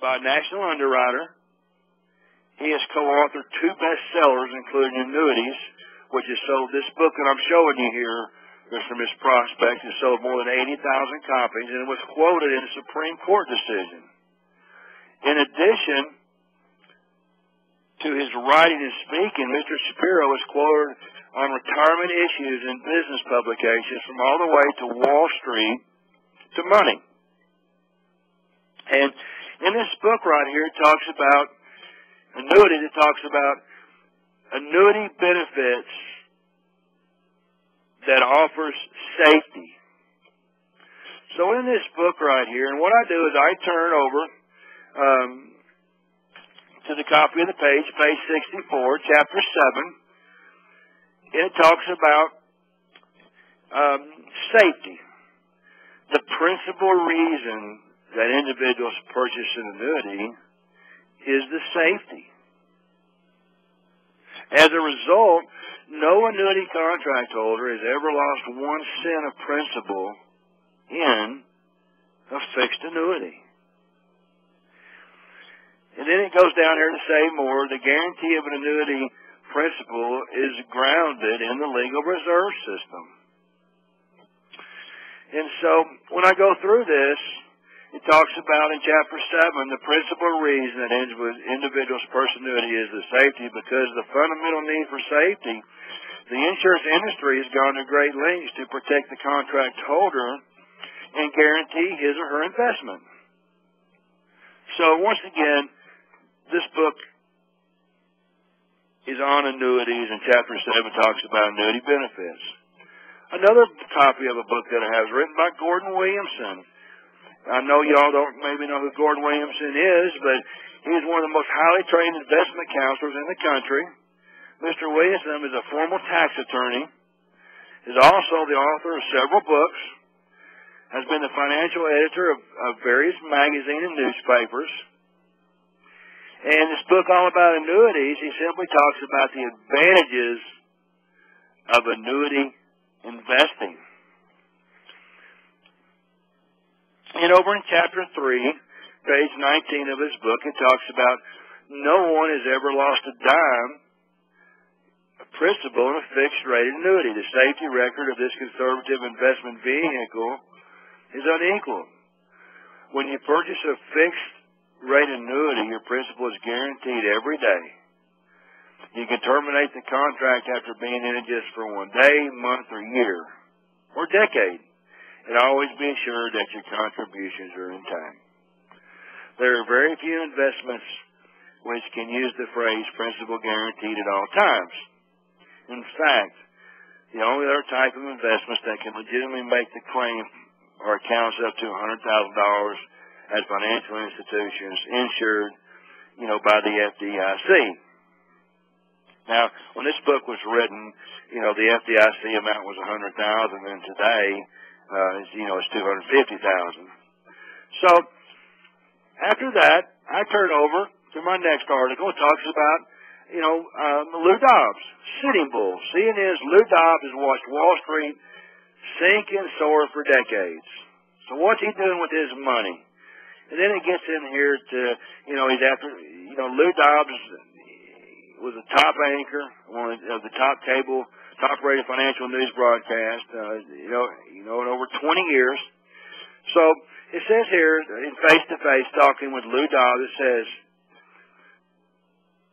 by a national underwriter. He has co-authored 2 bestsellers, including Annuities, which has sold this book that I'm showing you here. This from his prospects. It sold more than 80,000 copies, and it was quoted in a Supreme Court decision. In addition to his writing and speaking, Mr. Shapiro is quoted on retirement issues in business publications from all the way to Wall Street to money. And in this book right here, it talks about annuities. It talks about annuity benefits that offers safety. So in this book right here, and what I do is I turn over to the copy of the page, page 64, chapter 7, and it talks about safety. The principal reason that individuals purchase an annuity is the safety. As a result, no annuity contract holder has ever lost 1 cent of principal in a fixed annuity. And then it goes down here to say more, the guarantee of an annuity principal is grounded in the legal reserve system. And so when I go through this, it talks about in chapter 7, the principal reason that individuals purchase annuity is the safety, because the fundamental need for safety, the insurance industry has gone to great lengths to protect the contract holder and guarantee his or her investment. So once again, this book is on annuities, and chapter 7 talks about annuity benefits. Another copy of a book that I have is written by Gordon Williamson. I know y'all don't maybe know who Gordon Williamson is, but he's one of the most highly trained investment counselors in the country. Mr. Williamson is a former tax attorney, is also the author of several books, has been the financial editor of various magazines and newspapers. And this book all about annuities, he simply talks about the advantages of annuity investing. And over in chapter 3, page 19 of his book, it talks about no one has ever lost a dime of principal in a fixed-rate annuity. The safety record of this conservative investment vehicle is unequaled. When you purchase a fixed-rate annuity, your principal is guaranteed every day. You can terminate the contract after being in it just for 1 day, month, or year, or decade. And always be assured that your contributions are intact. There are very few investments which can use the phrase principal guaranteed at all times. In fact, the only other type of investments that can legitimately make the claim are accounts up to $100,000 at financial institutions insured, by the FDIC. Now, when this book was written, the FDIC amount was $100,000, and today, it's $250,000. So, after that, I turn over to my next article. It talks about, Lou Dobbs, Sitting Bull. CNN's Lou Dobbs has watched Wall Street sink and soar for decades. So what's he doing with his money? And then it gets in here to, he's after, Lou Dobbs was a top anchor, one of the top-rated financial news broadcast, in over 20 years. So it says here, in face-to-face talking with Lou Dobbs, it says,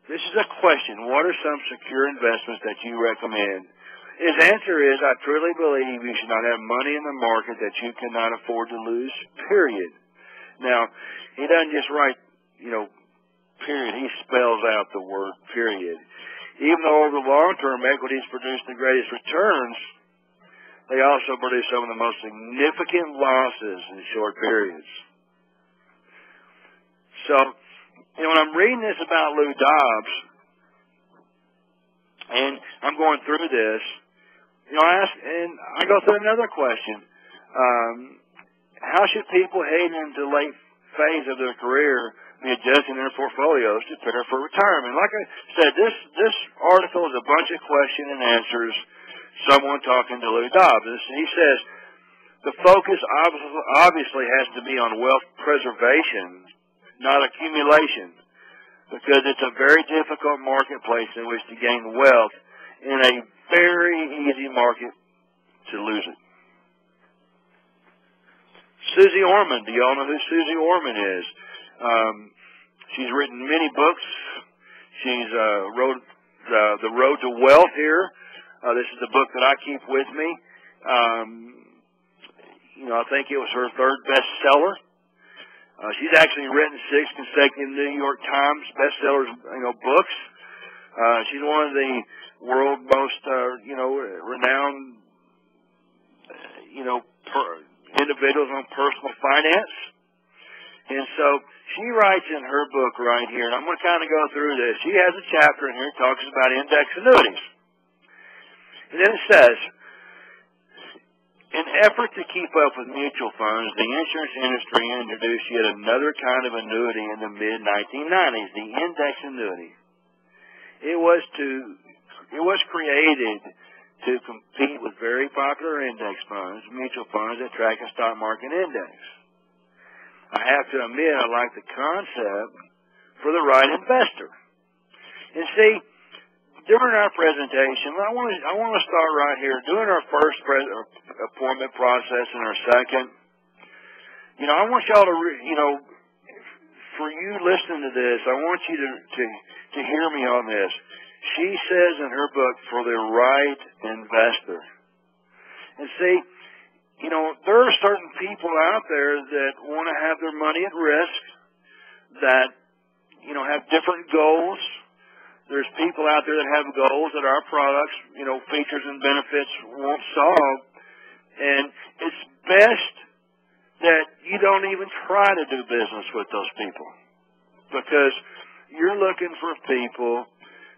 this is a question, what are some secure investments that you recommend? His answer is, I truly believe you should not have money in the market that you cannot afford to lose, period. Now, he doesn't just write, period. He spells out the word period. Even though over the long term equities produce the greatest returns, they also produce some of the most significant losses in short periods. So, when I'm reading this about Lou Dobbs, and I'm going through this, I go through another question. How should people heading into the late phase of their career be adjusting their portfolios to prepare for retirement? Like I said, this article is a bunch of question and answers, someone talking to Lou Dobbs. He says, the focus obviously has to be on wealth preservation not accumulation, because it's a very difficult marketplace in which to gain wealth in a very easy market to lose it. Susie Orman. Do y'all know who Susie Orman is? She's written many books. She's wrote The Road to Wealth here. This is the book that I keep with me. I think it was her third bestseller. She's actually written 6 consecutive New York Times bestsellers, books. She's one of the world's most, renowned, individuals on personal finance. And so she writes in her book right here, and I'm going to kind of go through this. She has a chapter in here that talks about index annuities. And then it says, in effort to keep up with mutual funds, the insurance industry introduced yet another kind of annuity in the mid-1990s, the index annuity. It was created to compete with very popular index funds, mutual funds that track a stock market index. I have to admit, I like the concept for the right investor. And see, during our presentation, I want to start right here. During our first appointment process and our second, I want y'all to, for you listening to this, I want you to hear me on this. She says in her book, for the right investor. And see, there are certain people out there that want to have their money at risk, that, have different goals. There's people out there that have goals that our products, features and benefits won't solve. And it's best that you don't even try to do business with those people, because you're looking for people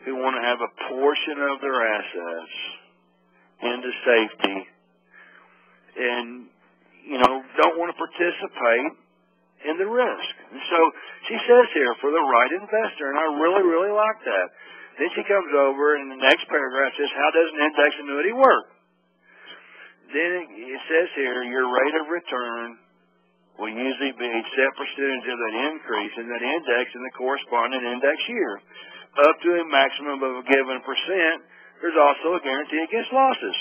who want to have a portion of their assets into safety and, don't want to participate in the risk. And so she says here, for the right investor, and I really, really like that. Then she comes over and the next paragraph says, how does an index annuity work? Then it says here, your rate of return will usually be a set percentage of that increase in that index in the corresponding index year, up to a maximum of a given percent. There's also a guarantee against losses.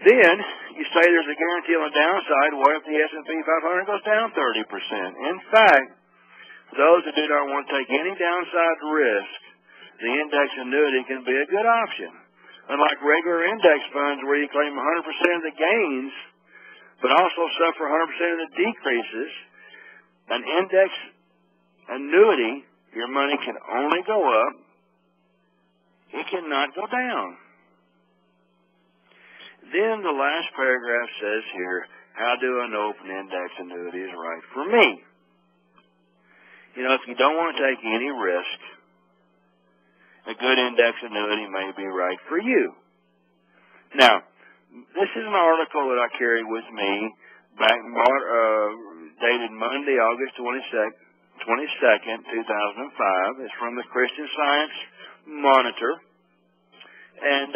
Then you say there's a guarantee on the downside. What if the S&P 500 goes down 30%? In fact, those that do not want to take any downside risk, the index annuity can be a good option. Unlike regular index funds where you claim 100% of the gains, but also suffer 100% of the decreases, an index annuity, your money can only go up. It cannot go down. Then the last paragraph says here, how do I know if an index annuity is right for me? If you don't want to take any risk, a good index annuity may be right for you. Now, this is an article that I carry with me, dated Monday, August 22nd, 2005. It's from the Christian Science Monitor. And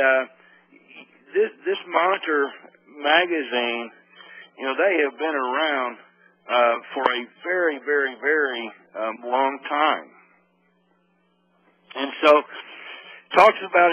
this Monitor magazine, they have been around for a very, very, very long time. And so, talks about